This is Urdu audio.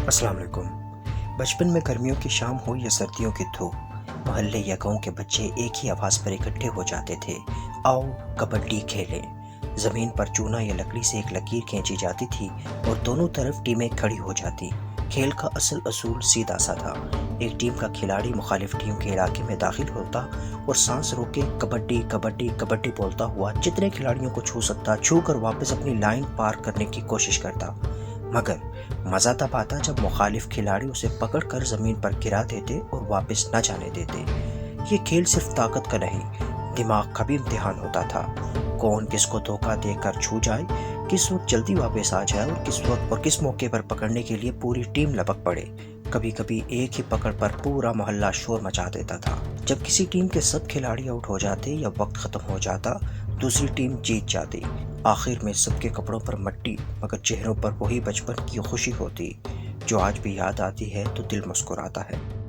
السلام علیکم۔ بچپن میں گرمیوں کی شام ہو یا سردیوں کی دھوپ، محلے یا گاؤں کے بچے ایک ہی آواز پر اکٹھے ہو جاتے تھے، آؤ کبڈی کھیلیں۔ زمین پر چونا یا لکڑی سے ایک لکیر کھینچی جاتی تھی اور دونوں طرف ٹیمیں کھڑی ہو جاتی۔ کھیل کا اصول سیدھا سا تھا، ایک ٹیم کا کھلاڑی مخالف ٹیم کے علاقے میں داخل ہوتا اور سانس روک کے کبڈی کبڈی کبڈی بولتا ہوا جتنے کھلاڑیوں کو چھو سکتا چھو کر واپس اپنی لائن پار کرنے کی کوشش کرتا۔ مگر مزہ تب آتا جب مخالف کھلاڑی اسے پکڑ کر زمین پر گرا دیتے اور واپس نہ جانے دیتے۔ یہ کھیل صرف طاقت کا نہیں، دماغ کا بھی امتحان ہوتا تھا۔ کون کس کو دھوکہ دے کر چھو جائے، کس وقت جلدی واپس آ جائے اور کس موقع پر پکڑنے کے لیے پوری ٹیم لپک پڑے۔ کبھی کبھی ایک ہی پکڑ پر پورا محلہ شور مچا دیتا تھا۔ جب کسی ٹیم کے سب کھلاڑی آؤٹ ہو جاتے یا وقت ختم ہو جاتا، دوسری ٹیم جیت جاتی۔ آخر میں سب کے کپڑوں پر مٹی، مگر چہروں پر وہی بچپن کی خوشی ہوتی، جو آج بھی یاد آتی ہے تو دل مسکراتا ہے۔